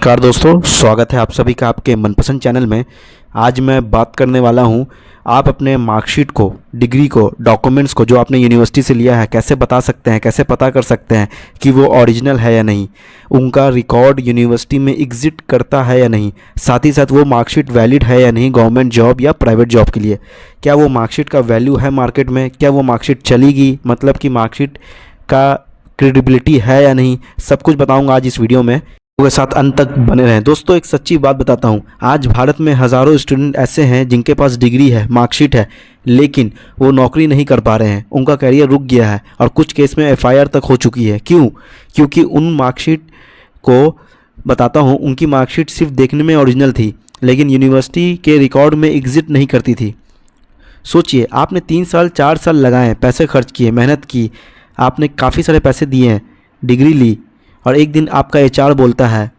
नमस्कार दोस्तों, स्वागत है आप सभी का आपके मनपसंद चैनल में। आज मैं बात करने वाला हूं, आप अपने मार्कशीट को, डिग्री को, डॉक्यूमेंट्स को जो आपने यूनिवर्सिटी से लिया है कैसे बता सकते हैं, कैसे पता कर सकते हैं कि वो ओरिजिनल है या नहीं, उनका रिकॉर्ड यूनिवर्सिटी में एग्जिस्ट करता है या नहीं, साथ ही साथ वो मार्कशीट वैलिड है या नहीं गवर्नमेंट जॉब या प्राइवेट जॉब के लिए। क्या वो मार्कशीट का वैल्यू है मार्केट में, क्या वो मार्कशीट चलेगी, मतलब कि मार्कशीट का क्रेडिबिलिटी है या नहीं, सब कुछ बताऊँगा आज इस वीडियो में। के साथ अंत तक बने रहें। दोस्तों, एक सच्ची बात बताता हूं, आज भारत में हज़ारों स्टूडेंट ऐसे हैं जिनके पास डिग्री है, मार्कशीट है, लेकिन वो नौकरी नहीं कर पा रहे हैं, उनका करियर रुक गया है और कुछ केस में एफआईआर तक हो चुकी है। क्यों? क्योंकि उन मार्कशीट को बताता हूं, उनकी मार्कशीट सिर्फ देखने में ओरिजिनल थी लेकिन यूनिवर्सिटी के रिकॉर्ड में एग्जिस्ट नहीं करती थी। सोचिए, आपने 3 साल 4 साल लगाए, पैसे खर्च किए, मेहनत की, आपने काफ़ी सारे पैसे दिए हैं, डिग्री ली, और एक दिन आपका एचआर बोलता है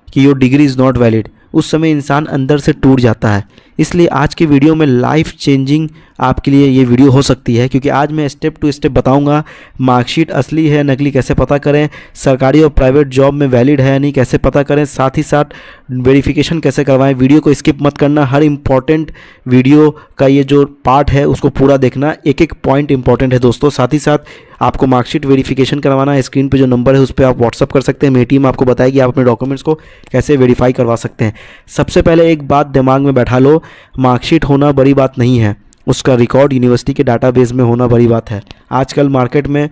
कि your degree is not valid. उस समय इंसान अंदर से टूट जाता है। इसलिए आज के वीडियो में लाइफ चेंजिंग आपके लिए ये वीडियो हो सकती है, क्योंकि आज मैं स्टेप टू स्टेप बताऊंगा मार्कशीट असली है नकली कैसे पता करें, सरकारी और प्राइवेट जॉब में वैलिड है या नहीं कैसे पता करें, साथ ही साथ वेरिफिकेशन कैसे करवाएं। वीडियो को स्किप मत करना, हर इंपॉर्टेंट वीडियो का ये जो पार्ट है उसको पूरा देखना, एक एक पॉइंट इंपॉर्टेंट है दोस्तों। साथ ही साथ आपको मार्कशीट वेरिफिकेशन करवाना है, स्क्रीन पे जो नंबर है उस पर आप व्हाट्सअप कर सकते हैं, मेरी टीम आपको बताएगी आप अपने डॉक्यूमेंट्स को कैसे वेरीफाई करवा सकते हैं। सबसे पहले एक बात दिमाग में बैठा लो, मार्कशीट होना बड़ी बात नहीं है, उसका रिकॉर्ड यूनिवर्सिटी के डाटाबेस में होना बड़ी बात है। आजकल मार्केट में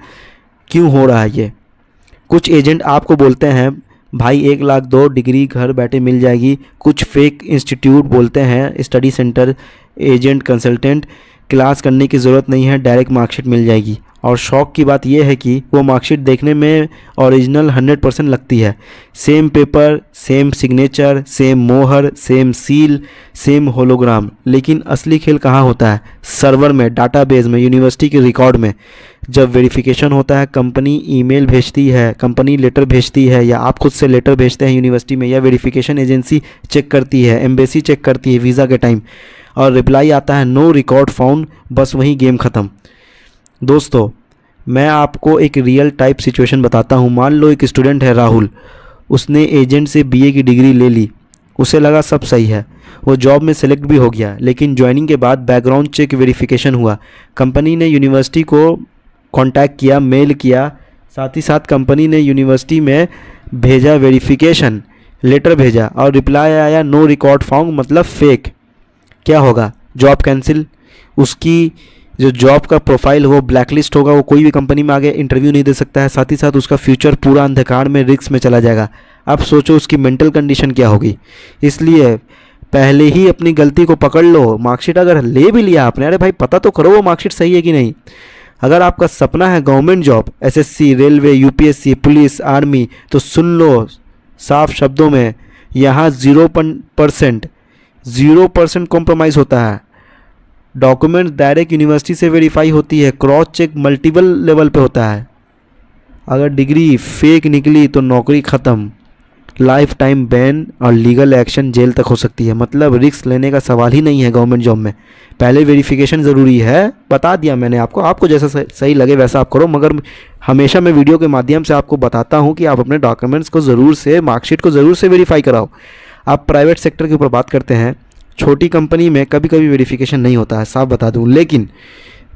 क्यों हो रहा है ये? कुछ एजेंट आपको बोलते हैं भाई 1 लाख दो, डिग्री घर बैठे मिल जाएगी। कुछ फेक इंस्टीट्यूट बोलते हैं, study centre, agent, consultant, class करने की ज़रूरत नहीं है, डायरेक्ट मार्कशीट मिल जाएगी। और शौक की बात यह है कि वो मार्कशीट देखने में ओरिजिनल 100% लगती है। Same paper, same signature, same मोहर, सेम सील, सेम होलोग्राम। लेकिन असली खेल कहाँ होता है? सर्वर में, डाटाबेस में, यूनिवर्सिटी के रिकॉर्ड में। जब वेरिफिकेशन होता है, कंपनी ईमेल भेजती है, कंपनी लेटर भेजती है, या आप खुद से लेटर भेजते हैं यूनिवर्सिटी में, या वेरिफिकेशन एजेंसी चेक करती है, एम्बेसी चेक करती है वीज़ा के टाइम, और रिप्लाई आता है नो रिकॉर्ड फाउंड, बस वहीं गेम ख़त्म। दोस्तों, मैं आपको एक रियल टाइप सिचुएशन बताता हूँ। मान लो एक स्टूडेंट है राहुल, उसने एजेंट से बीए की डिग्री ले ली, उसे लगा सब सही है, वो जॉब में सेलेक्ट भी हो गया, लेकिन ज्वाइनिंग के बाद बैकग्राउंड चेक वेरिफिकेशन हुआ। कंपनी ने यूनिवर्सिटी को कांटेक्ट किया, मेल किया, साथ ही साथ कंपनी ने यूनिवर्सिटी में भेजा, वेरिफिकेशन लेटर भेजा, और रिप्लाई आया नो रिकॉर्ड फाउंड, मतलब फेक। क्या होगा? जॉब कैंसिल, उसकी जो जॉब का प्रोफाइल वो ब्लैकलिस्ट होगा, वो कोई भी कंपनी में आगे इंटरव्यू नहीं दे सकता है, साथ ही साथ उसका फ्यूचर पूरा अंधकार में, रिस्क में चला जाएगा। अब सोचो उसकी मेंटल कंडीशन क्या होगी। इसलिए पहले ही अपनी गलती को पकड़ लो। मार्कशीट अगर ले भी लिया आपने, अरे भाई पता तो करो वो मार्कशीट सही है कि नहीं। अगर आपका सपना है government job, SSC, railway, UPSC, police, army, तो सुन लो साफ शब्दों में, यहाँ 0% कॉम्प्रोमाइज़ होता है। डॉक्यूमेंट्स डायरेक्ट यूनिवर्सिटी से वेरीफाई होती है, क्रॉस चेक मल्टीपल लेवल पे होता है। अगर डिग्री फेक निकली तो नौकरी ख़त्म, लाइफ टाइम बैन और लीगल एक्शन, जेल तक हो सकती है। मतलब रिस्क लेने का सवाल ही नहीं है गवर्नमेंट जॉब में। पहले वेरिफिकेशन ज़रूरी है, बता दिया मैंने आपको, आपको जैसा सही लगे वैसा आप करो, मगर हमेशा मैं वीडियो के माध्यम से आपको बताता हूँ कि आप अपने डॉक्यूमेंट्स को ज़रूर से, मार्कशीट को ज़रूर से वेरीफाई कराओ। आप प्राइवेट सेक्टर के ऊपर बात करते हैं, छोटी कंपनी में कभी कभी वेरिफिकेशन नहीं होता है, साफ बता दूं, लेकिन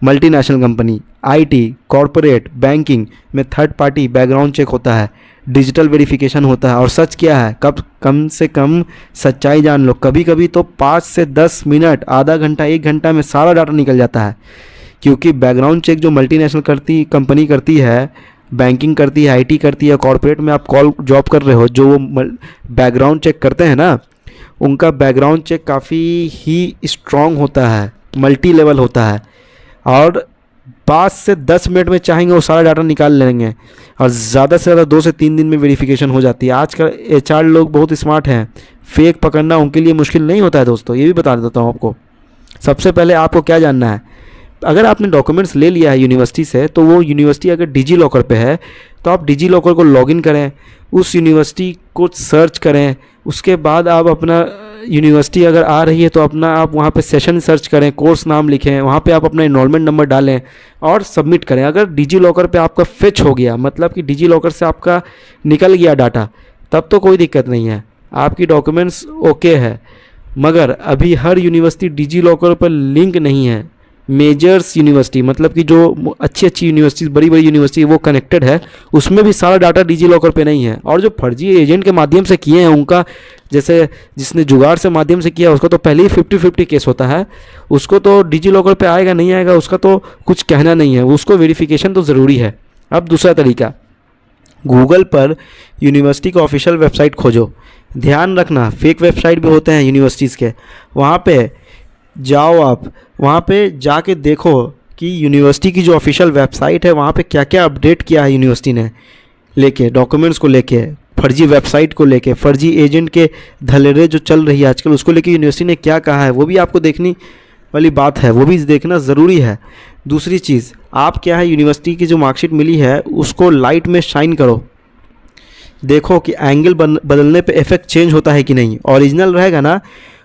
multinational company, IT, corporate, banking में थर्ड पार्टी बैकग्राउंड चेक होता है, डिजिटल वेरिफिकेशन होता है। और सच क्या है, कम से कम सच्चाई जान लो, कभी कभी तो 5 से 10 मिनट, आधा घंटा, 1 घंटा में सारा डाटा निकल जाता है। क्योंकि बैकग्राउंड चेक जो मल्टीनेशनल कंपनी करती है, बैंकिंग करती है, आईटी करती है, कॉरपोरेट में आप कॉल जॉब कर रहे हो, जो वो बैकग्राउंड चेक करते हैं ना, उनका बैकग्राउंड चेक काफ़ी ही स्ट्रॉन्ग होता है, मल्टी लेवल होता है, और 5 से 10 मिनट में चाहेंगे वो सारा डाटा निकाल लेंगे, और ज़्यादा से ज़्यादा 2 से 3 दिन में वेरिफिकेशन हो जाती है। आजकल एचआर लोग बहुत स्मार्ट हैं, फेक पकड़ना उनके लिए मुश्किल नहीं होता है दोस्तों, ये भी बता देता हूँ आपको। सबसे पहले आपको क्या जानना है, अगर आपने डॉक्यूमेंट्स ले लिया है यूनिवर्सिटी से, तो वो यूनिवर्सिटी अगर डिजी लॉकर पे है तो आप डिजी लॉकर को लॉगिन करें, उस यूनिवर्सिटी को सर्च करें, उसके बाद आप अपना यूनिवर्सिटी अगर आ रही है तो अपना आप वहाँ पे सेशन सर्च करें, कोर्स नाम लिखें, वहाँ पे आप अपना एनरोलमेंट नंबर डालें और सबमिट करें। अगर डिजी लॉकर पे आपका फिच हो गया, मतलब कि डिजी लॉकर से आपका निकल गया डाटा, तब तो कोई दिक्कत नहीं है। आपकी डॉक्यूमेंट्स ओके है, मगर अभी हर यूनिवर्सिटी डिजी लॉकर पर लिंक नहीं है। मेजर्स यूनिवर्सिटी मतलब कि जो अच्छी अच्छी यूनिवर्सिटी, बड़ी बड़ी यूनिवर्सिटी वो कनेक्टेड है, उसमें भी सारा डाटा डिजी लॉकर पे नहीं है। और जो फर्जी एजेंट के माध्यम से किए हैं उनका, जैसे जिसने जुगाड़ से माध्यम से किया उसका तो पहले ही 50-50 केस होता है, उसको तो डिजी लॉकर पे आएगा नहीं आएगा उसका तो कुछ कहना नहीं है, उसको वेरिफिकेशन तो ज़रूरी है। अब दूसरा तरीका, गूगल पर यूनिवर्सिटी का ऑफिशियल वेबसाइट खोजो। ध्यान रखना फेक वेबसाइट भी होते हैं यूनिवर्सिटीज़ के, वहाँ पे जाओ आप, वहाँ पे जाके देखो कि यूनिवर्सिटी की जो ऑफिशियल वेबसाइट है वहाँ पे क्या क्या अपडेट किया है यूनिवर्सिटी ने, लेके डॉक्यूमेंट्स को लेके, फर्जी वेबसाइट को लेके, फर्जी एजेंट के धलेरे जो चल रही है आजकल उसको लेके यूनिवर्सिटी ने क्या कहा है, वो भी आपको देखनी वाली बात है, वो भी देखना ज़रूरी है। दूसरी चीज़, आप क्या है यूनिवर्सिटी की जो मार्कशीट मिली है उसको लाइट में शाइन करो, देखो कि एंगल बदलने पे इफेक्ट चेंज होता है कि नहीं। ओरिजिनल रहेगा ना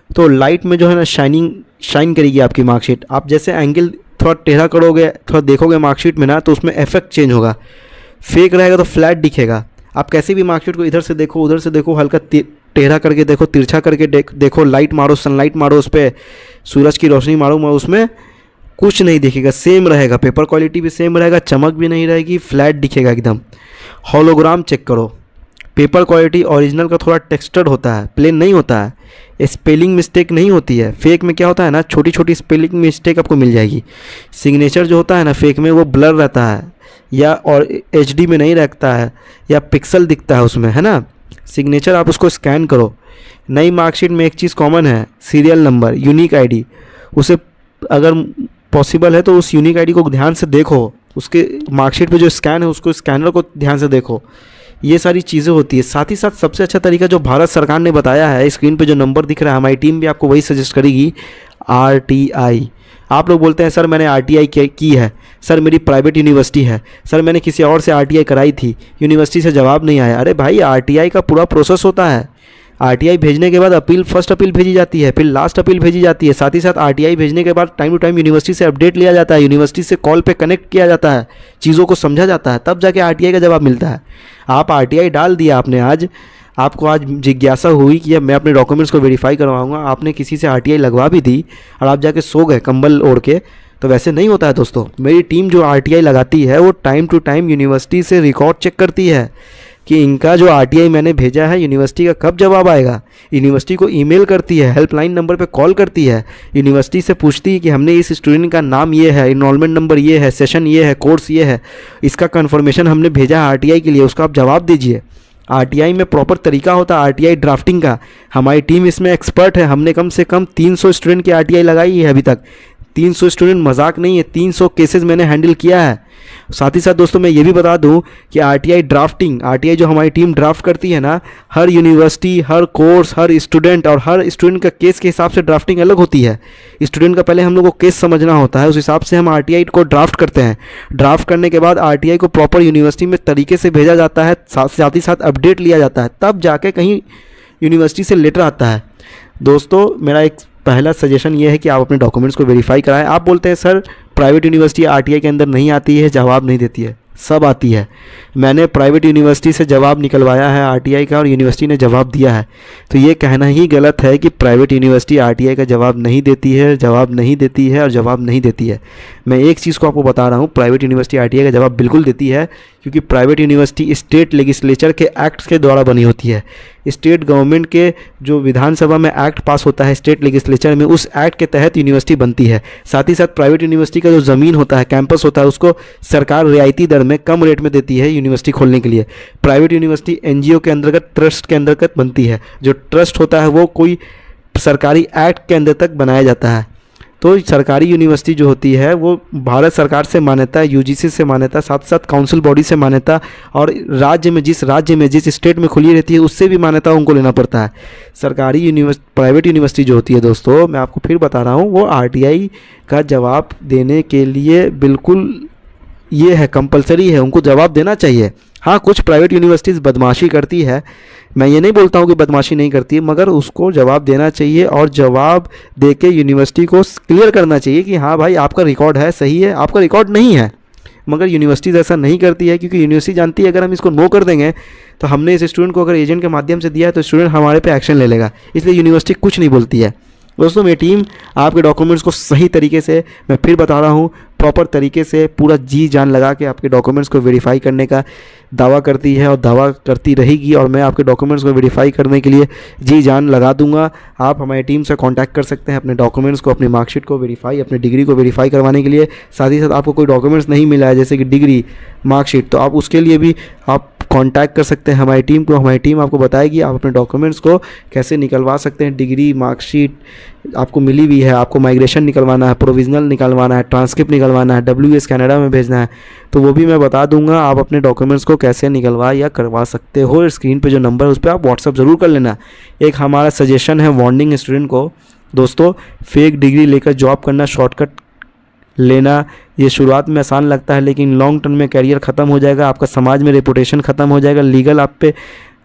तो लाइट में जो है ना शाइन करेगी आपकी मार्कशीट। आप जैसे एंगल थोड़ा टेढ़ा करोगे, थोड़ा देखोगे मार्कशीट में ना, तो उसमें इफेक्ट चेंज होगा। फेक रहेगा तो फ्लैट दिखेगा। आप कैसे भी मार्कशीट को इधर से देखो उधर से देखो, हल्का टेढ़ा करके देखो, तिरछा करके देखो, लाइट मारो, सनलाइट मारो उस पर, सूरज की रोशनी मारो, उसमें कुछ नहीं दिखेगा, सेम रहेगा। पेपर क्वालिटी भी सेम रहेगा, चमक भी नहीं रहेगी, फ्लैट दिखेगा एकदम। होलोग्राम चेक करो, पेपर क्वालिटी ओरिजिनल का थोड़ा टेक्सचर्ड होता है, प्लेन नहीं होता है। स्पेलिंग मिस्टेक नहीं होती है। फेक में क्या होता है ना, छोटी छोटी स्पेलिंग मिस्टेक आपको मिल जाएगी। सिग्नेचर जो होता है ना फेक में, वो ब्लर रहता है या और एचडी में नहीं रखता है, या पिक्सल दिखता है उसमें, है ना। सिग्नेचर आप उसको स्कैन करो। नई मार्कशीट में एक चीज़ कॉमन है, सीरियल नंबर, यूनिक आईडी। उसे अगर पॉसिबल है तो उस यूनिक आईडी को ध्यान से देखो, उसके मार्कशीट पे जो स्कैन है उसको, स्कैनर को ध्यान से देखो। ये सारी चीज़ें होती है। साथ ही साथ सबसे अच्छा तरीका जो भारत सरकार ने बताया है, स्क्रीन पे जो नंबर दिख रहा है, हमारी टीम भी आपको वही सजेस्ट करेगी, आरटीआई। आप लोग बोलते हैं सर मैंने आरटीआई की है, सर मेरी प्राइवेट यूनिवर्सिटी है, सर मैंने किसी और से आरटीआई कराई थी, यूनिवर्सिटी से जवाब नहीं आया। अरे भाई, आरटीआई का पूरा प्रोसेस होता है। आरटीआई भेजने के बाद अपील, फर्स्ट अपील भेजी जाती है, फिर लास्ट अपील भेजी जाती है। साथ ही साथ आरटीआई भेजने के बाद टाइम टू टाइम यूनिवर्सिटी से अपडेट लिया जाता है, यूनिवर्सिटी से कॉल पे कनेक्ट किया जाता है, चीज़ों को समझा जाता है, तब जाके आरटीआई का जवाब मिलता है। आप आरटीआई डाल दिया आपने, आज आपको आज जिज्ञासा हुई कि अब मैं अपने डॉक्यूमेंट्स को वेरीफाई करवाऊंगा, आपने किसी से आरटीआई लगवा भी दी और आप जाके सो गए कंबल ओढ़ के, तो वैसे नहीं होता है दोस्तों। मेरी टीम जो आरटीआई लगाती है वो टाइम टू टाइम यूनिवर्सिटी से रिकॉर्ड चेक करती है कि इनका जो आरटीआई मैंने भेजा है यूनिवर्सिटी का कब जवाब आएगा। यूनिवर्सिटी को ईमेल करती है, हेल्पलाइन नंबर पे कॉल करती है, यूनिवर्सिटी से पूछती है कि हमने इस स्टूडेंट का नाम ये है, इनरोलमेंट नंबर ये है, सेशन ये है, कोर्स ये है, इसका कन्फर्मेशन हमने भेजा है आरटीआई के लिए, उसका आप जवाब दीजिए। आरटीआई में प्रॉपर तरीका होता है आरटीआई ड्राफ्टिंग का। हमारी टीम इसमें एक्सपर्ट है, हमने कम से कम 300 स्टूडेंट की आरटीआई लगाई है अभी तक। 300 स्टूडेंट मजाक नहीं है, 300 केसेस मैंने हैंडल किया है। साथ ही साथ दोस्तों मैं ये भी बता दूं कि आरटीआई ड्राफ्टिंग, आरटीआई जो हमारी टीम ड्राफ्ट करती है ना, हर यूनिवर्सिटी, हर कोर्स, हर स्टूडेंट और हर स्टूडेंट का केस के हिसाब से ड्राफ्टिंग अलग होती है। स्टूडेंट का पहले हम लोग को केस समझना होता है, उस हिसाब से हम आरटीआई को ड्राफ्ट करते हैं। ड्राफ्ट करने के बाद आरटीआई को प्रॉपर यूनिवर्सिटी में तरीके से भेजा जाता है, साथ ही साथ अपडेट लिया जाता है, तब जाके कहीं यूनिवर्सिटी से लेटर आता है। दोस्तों मेरा एक पहला सजेशन ये है कि आप अपने डॉक्यूमेंट्स को वेरीफाई कराएं। आप बोलते हैं सर प्राइवेट यूनिवर्सिटी आरटीआई के अंदर नहीं आती है, जवाब नहीं देती है। सब आती है। मैंने प्राइवेट यूनिवर्सिटी से जवाब निकलवाया है आरटीआई का और यूनिवर्सिटी ने जवाब दिया है। तो ये कहना ही गलत है कि प्राइवेट यूनिवर्सिटी आरटीआई का जवाब नहीं देती है, जवाब नहीं देती है और जवाब नहीं देती है। मैं एक चीज़ को आपको बता रहा हूँ, प्राइवेट यूनिवर्सिटी आरटीआई का जवाब बिल्कुल देती है, क्योंकि प्राइवेट यूनिवर्सिटी स्टेट लेजिस्लेचर के एक्ट के द्वारा बनी होती है। स्टेट गवर्नमेंट के जो विधानसभा में एक्ट पास होता है स्टेट लेजिस्लेचर में, उस एक्ट के तहत यूनिवर्सिटी बनती है। साथ ही साथ प्राइवेट यूनिवर्सिटी का जो ज़मीन होता है, कैंपस होता है, उसको सरकार रियायती दर में, कम रेट में देती है यूनिवर्सिटी खोलने के लिए। प्राइवेट यूनिवर्सिटी एनजीओ के अंतर्गत, ट्रस्ट के अंतर्गत बनती है। जो ट्रस्ट होता है वो कोई सरकारी एक्ट के अंदर तक बनाया जाता है। तो सरकारी यूनिवर्सिटी जो होती है वो भारत सरकार से मान्यता, यूजीसी से मान्यता, साथ साथ काउंसिल बॉडी से मान्यता, और राज्य में जिस स्टेट में खुली रहती है उससे भी मान्यता उनको लेना पड़ता है। सरकारी प्राइवेट यूनिवर्सिटी जो होती है दोस्तों, मैं आपको फिर बता रहा हूँ, वो आरटीआई का जवाब देने के लिए बिल्कुल ये है, कंपलसरी है, उनको जवाब देना चाहिए। हाँ, कुछ प्राइवेट यूनिवर्सिटीज़ बदमाशी करती है, मैं ये नहीं बोलता हूँ कि बदमाशी नहीं करती है, मगर उसको जवाब देना चाहिए और जवाब देके यूनिवर्सिटी को क्लियर करना चाहिए कि हाँ भाई आपका रिकॉर्ड है, सही है, आपका रिकॉर्ड नहीं है, मगर यूनिवर्सिटीज़ ऐसा नहीं करती है, क्योंकि यूनिवर्सिटी जानती है अगर हम इसको नो कर देंगे तो हमने इस स्टूडेंट को अगर एजेंट के माध्यम से दिया है तो स्टूडेंट हमारे पे एक्शन ले लेगा, इसलिए यूनिवर्सिटी कुछ नहीं बोलती है। दोस्तों मेरी टीम आपके डॉक्यूमेंट्स को सही तरीके से, मैं फिर बता रहा हूँ, प्रॉपर तरीके से पूरा जी जान लगा के आपके डॉक्यूमेंट्स को वेरीफाई करने का दावा करती है और दावा करती रहेगी, और मैं आपके डॉक्यूमेंट्स को वेरीफाई करने के लिए जी जान लगा दूंगा। आप हमारी टीम से कांटेक्ट कर सकते हैं अपने डॉक्यूमेंट्स को, अपनी मार्कशीट को वेरीफाई, अपनी डिग्री को वेरीफाई करवाने के लिए। साथ ही साथ आपको कोई डॉक्यूमेंट्स नहीं मिला है जैसे कि डिग्री, मार्कशीट, तो आप उसके लिए भी आप कांटेक्ट कर सकते हैं हमारी टीम को। हमारी टीम आपको बताएगी आप अपने डॉक्यूमेंट्स को कैसे निकलवा सकते हैं। डिग्री, मार्कशीट आपको मिली हुई है, आपको माइग्रेशन निकलवाना है, प्रोविजनल निकलवाना है, ट्रांसक्रिप्ट निकलवाना है, WS कनाडा में भेजना है, तो वो भी मैं बता दूंगा आप अपने डॉक्यूमेंट्स को कैसे निकलवा या करवा सकते हो। स्क्रीन पे जो नंबर है उस पर आप व्हाट्सअप ज़रूर कर लेना। एक हमारा सजेशन है वार्निंग स्टूडेंट को, दोस्तों फेक डिग्री लेकर जॉब करना, शॉर्टकट लेना, ये शुरुआत में आसान लगता है लेकिन लॉन्ग टर्म में कैरियर ख़त्म हो जाएगा, आपका समाज में रेपुटेशन ख़त्म हो जाएगा, लीगल आप पे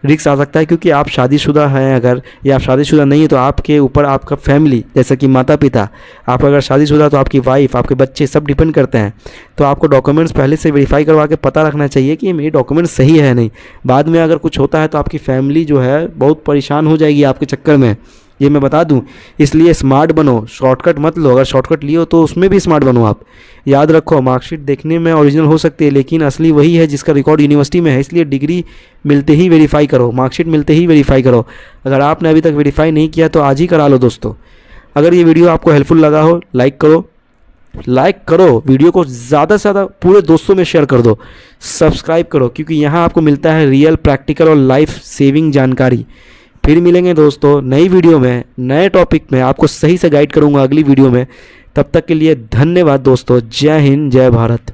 रिस्क आ सकता है, क्योंकि आप शादीशुदा हैं अगर, या आप शादीशुदा नहीं है तो आपके ऊपर आपका फैमिली, जैसे कि माता पिता, आप अगर शादीशुदा तो आपकी वाइफ, आपके बच्चे सब डिपेंड करते हैं। तो आपको डॉक्यूमेंट्स पहले से वेरीफाई करवा के पता रखना चाहिए कि ये मेरे डॉक्यूमेंट्स सही है नहीं। बाद में अगर कुछ होता है तो आपकी फैमिली जो है बहुत परेशान हो जाएगी आपके चक्कर में, ये मैं बता दूं। इसलिए स्मार्ट बनो, शॉर्टकट मत लो, अगर शॉर्टकट लियो तो उसमें भी स्मार्ट बनो आप। याद रखो मार्कशीट देखने में ओरिजिनल हो सकती है लेकिन असली वही है जिसका रिकॉर्ड यूनिवर्सिटी में है, इसलिए डिग्री मिलते ही वेरीफाई करो, मार्कशीट मिलते ही वेरीफाई करो। अगर आपने अभी तक वेरीफाई नहीं किया तो आज ही करा लो दोस्तों। अगर ये वीडियो आपको हेल्पफुल लगा हो लाइक करो, वीडियो को ज़्यादा से ज़्यादा पूरे दोस्तों में शेयर कर दो, सब्सक्राइब करो, क्योंकि यहाँ आपको मिलता है रियल, प्रैक्टिकल और लाइफ सेविंग जानकारी। फिर मिलेंगे दोस्तों नई वीडियो में, नए टॉपिक में, आपको सही से गाइड करूँगा अगली वीडियो में। तब तक के लिए धन्यवाद दोस्तों। जय हिंद, जय भारत।